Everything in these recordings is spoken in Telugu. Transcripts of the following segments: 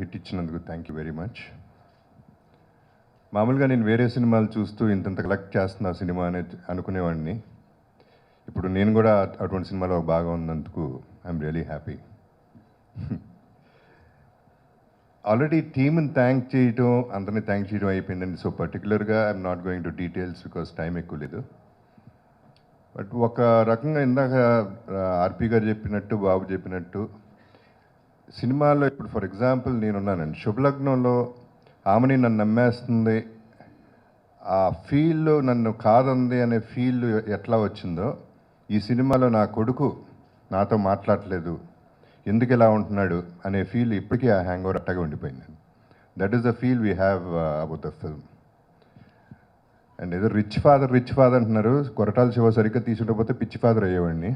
హిట్ ఇచ్చినందుకు థ్యాంక్ యూ వెరీ మచ్. మామూలుగా నేను వేరే సినిమాలు చూస్తూ ఇంతంత కలెక్ట్ చేస్తున్నా సినిమా అనేది అనుకునేవాడిని. ఇప్పుడు నేను కూడా అటువంటి సినిమాలో ఒక భాగం ఉన్నందుకు ఐఎమ్ రియలీ హ్యాపీ. ఆల్రెడీ టీమ్ని థ్యాంక్ చేయటం, అందరినీ థ్యాంక్ చేయడం అయిపోయిందండి. సో పర్టికులర్గా I'm not going to details because time ఎక్కువ లేదు. బట్ ఒక రకంగా ఇందాక ఆర్పి గారు చెప్పినట్టు, బాబు చెప్పినట్టు, సినిమాలో ఇప్పుడు ఫర్ ఎగ్జాంపుల్ నేనున్నానండి శుభలగ్నంలో, ఆమెని నన్ను నమ్మేస్తుంది, ఆ ఫీల్ నన్ను కాదంది అనే ఫీల్ ఎట్లా వచ్చిందో, ఈ సినిమాలో నా కొడుకు నాతో మాట్లాడలేదు, ఎందుకు ఇలా ఉంటున్నాడు అనే ఫీల్ ఇప్పటికీ ఆ హ్యాంగ్ ఓవర్ అట్టగా ఉండిపోయింది. That is the feel we have about the film. And ఏదో రిచ్ ఫాదర్ అంటున్నారు. కొరటాల శివ సరిగ్గా తీసుకుంటపోతే పిచ్చి ఫాదర్ అయ్యేవాడిని.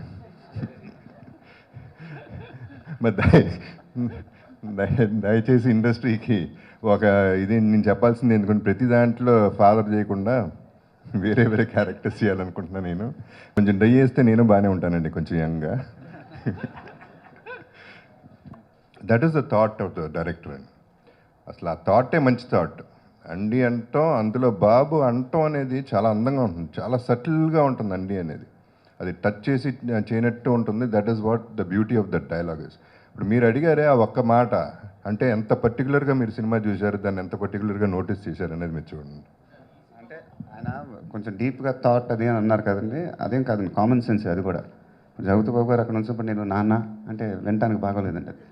మరి దయచేసి ఇండస్ట్రీకి ఒక ఇది నేను చెప్పాల్సింది, ఎందుకంటే ప్రతి దాంట్లో ఫాదర్ చేయకుండా వేరే వేరే క్యారెక్టర్స్ చేయాలనుకుంటున్నాను. నేను కొంచెం డై చేస్తే నేను బాగానే ఉంటానండి, కొంచెం యంగ్గా. That is the thought of the director అండి. అసలు ఆ థాటే మంచి థాట్. అండి అంటాం, అందులో బాబు అంటాం అనేది చాలా అందంగా ఉంటుంది, చాలా సటిల్గా ఉంటుంది అండి అనేది. అది టచ్ చేసి చేయనట్టు ఉంటుంది. That is what the beauty of that dialogue is. ఇప్పుడు మీరు అడిగారే ఆ ఒక్క మాట, అంటే ఎంత పర్టికులర్గా మీరు సినిమా చూశారు, దాన్ని ఎంత పర్టికులర్గా నోటీస్ చేశారు అనేది మీరు చూడండి. అంటే ఆయన కొంచెం డీప్గా థాట్ అది అని అన్నారు కదండి, అదేం కాదండి, కామన్ సెన్స్ అది కూడా. జగత్ బాబు గారు అక్కడ నుంచి నేను నాన్న అంటే వినటానికి బాగోలేదండి అది.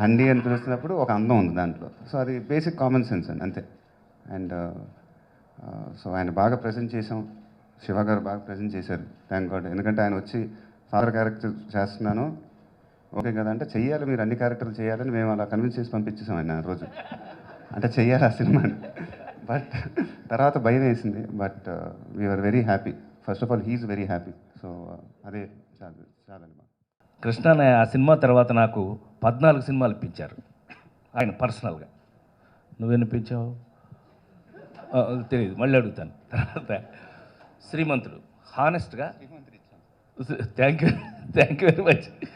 అండి అని పిలుస్తున్నప్పుడు ఒక అందం ఉంది దాంట్లో. సో అది బేసిక్ కామన్ సెన్స్ అండి, అంతే. అండ్ సో ఆయన బాగా ప్రజెంట్ చేసాం, శివ గారు బాగా ప్రజెంట్ చేశారు, థ్యాంక్ గాడ్. ఎందుకంటే ఆయన వచ్చి ఫాదర్ క్యారెక్టర్ చేస్తున్నాను ఓకే కదా అంటే, చెయ్యాలి మీరు అన్ని క్యారెక్టర్లు చేయాలని మేము అలా కన్విన్స్ చేసి పంపించేసాం ఆయన ఆ రోజు. అంటే చెయ్యాలి ఆ సినిమాని. బట్ తర్వాత భయం వేసింది. But we're very happy. First of all he's very happy. So అదే చాలు చాలండి. కృష్ణ అనే ఆ సినిమా తర్వాత నాకు 14 సినిమాలు ఇప్పించారు ఆయన పర్సనల్గా. నువ్వెనిపించావు తెలియదు, మళ్ళీ అడుగుతాను తర్వాత. శ్రీమంతుడు హానెస్ట్గా థ్యాంక్ యూ వెరీ మచ్.